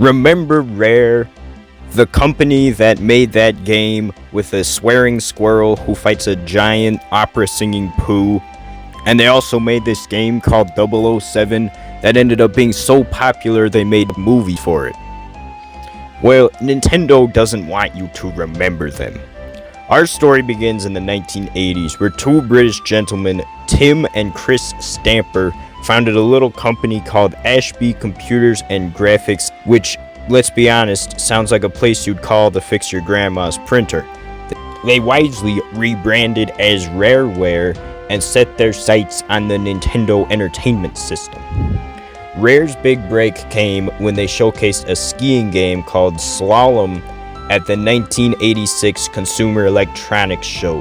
Remember Rare, the company that made that game with a swearing squirrel who fights a giant opera-singing poo? And they also made this game called 007 that ended up being so popular they made a movie for it. Well, Nintendo doesn't want you to remember them. Our story begins in the 1980s, where two British gentlemen, Tim and Chris Stamper, founded a little company called Ashby Computers and Graphics, which, let's be honest, sounds like a place you'd call to fix your grandma's printer. They wisely rebranded as Rareware and set their sights on the Nintendo Entertainment System. Rare's big break came when they showcased a skiing game called Slalom at the 1986 Consumer Electronics Show.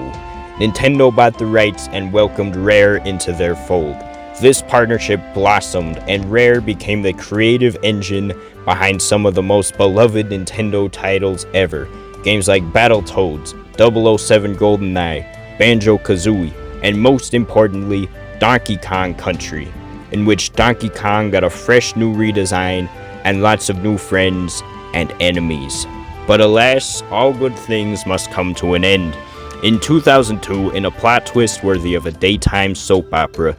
Nintendo bought the rights and welcomed Rare into their fold. This partnership blossomed, and Rare became the creative engine behind some of the most beloved Nintendo titles ever. Games like Battletoads, 007 GoldenEye, Banjo-Kazooie, and most importantly, Donkey Kong Country, in which Donkey Kong got a fresh new redesign and lots of new friends and enemies. But alas, all good things must come to an end. In 2002, in a plot twist worthy of a daytime soap opera,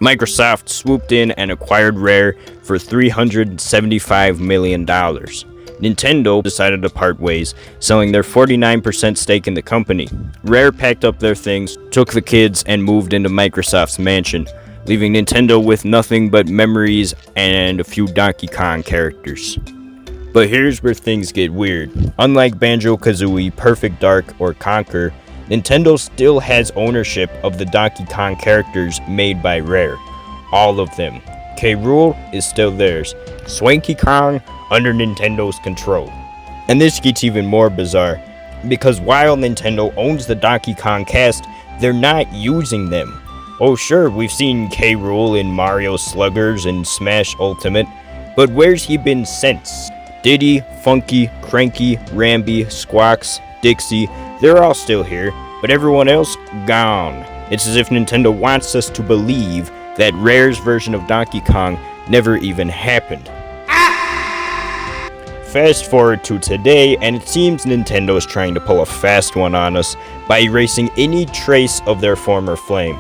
Microsoft swooped in and acquired Rare for $375 million. Nintendo decided to part ways, selling their 49% stake in the company. Rare packed up their things, took the kids, and moved into Microsoft's mansion, leaving Nintendo with nothing but memories and a few Donkey Kong characters. But here's where things get weird. Unlike Banjo-Kazooie, Perfect Dark, or Conker, Nintendo still has ownership of the Donkey Kong characters made by Rare. All of them. K. Rool is still theirs. Swanky Kong under Nintendo's control. And this gets even more bizarre, because while Nintendo owns the Donkey Kong cast, they're not using them. Oh sure, we've seen K. Rool in Mario Sluggers and Smash Ultimate, but where's he been since? Diddy, Funky, Cranky, Rambi, Squawks, Dixie, they're all still here, but everyone else, gone. It's as if Nintendo wants us to believe that Rare's version of Donkey Kong never even happened. Fast forward to today, and it seems Nintendo is trying to pull a fast one on us by erasing any trace of their former flame.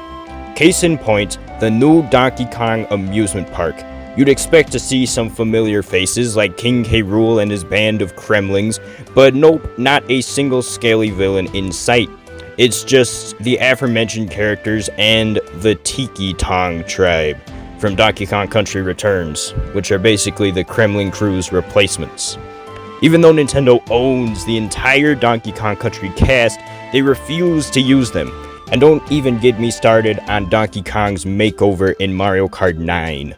Case in point, the new Donkey Kong amusement park. You'd expect to see some familiar faces like King K. Rool and his band of Kremlings, but nope, not a single scaly villain in sight. It's just the aforementioned characters and the Tiki Tong tribe from Donkey Kong Country Returns, which are basically the Kremling crew's replacements. Even though Nintendo owns the entire Donkey Kong Country cast, they refuse to use them. And don't even get me started on Donkey Kong's makeover in Mario Kart 9.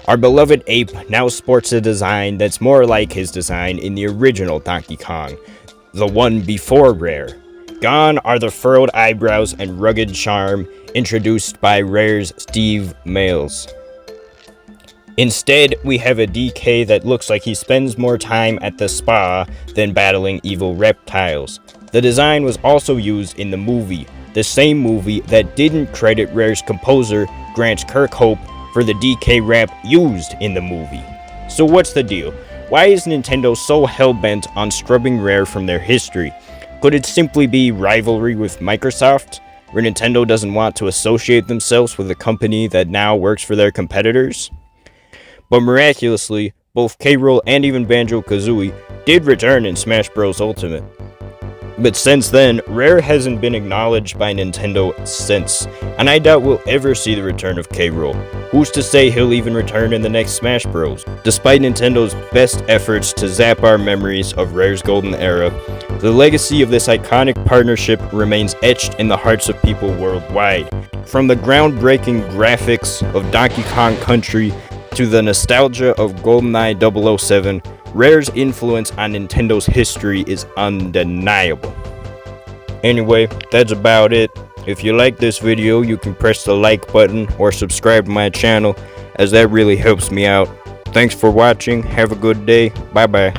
Our beloved ape now sports a design that's more like his design in the original Donkey Kong, the one before Rare. Gone are the furrowed eyebrows and rugged charm introduced by Rare's Steve Mayles. Instead, we have a DK that looks like he spends more time at the spa than battling evil reptiles. The design was also used in the movie, the same movie that didn't credit Rare's composer, Grant Kirkhope, for the DK rap used in the movie. So what's the deal? Why is Nintendo so hell-bent on scrubbing Rare from their history? Could it simply be rivalry with Microsoft, where Nintendo doesn't want to associate themselves with a company that now works for their competitors? But miraculously, both K. Rool and even Banjo-Kazooie did return in Smash Bros. Ultimate. But since then, Rare hasn't been acknowledged by Nintendo since, and I doubt we'll ever see the return of K. Rool. Who's to say he'll even return in the next Smash Bros? Despite Nintendo's best efforts to zap our memories of Rare's golden era, the legacy of this iconic partnership remains etched in the hearts of people worldwide. From the groundbreaking graphics of Donkey Kong Country to the nostalgia of GoldenEye 007, Rare's influence on Nintendo's history is undeniable. Anyway, that's about it. If you like this video, you can press the like button or subscribe to my channel, as that really helps me out. Thanks for watching, have a good day, bye bye.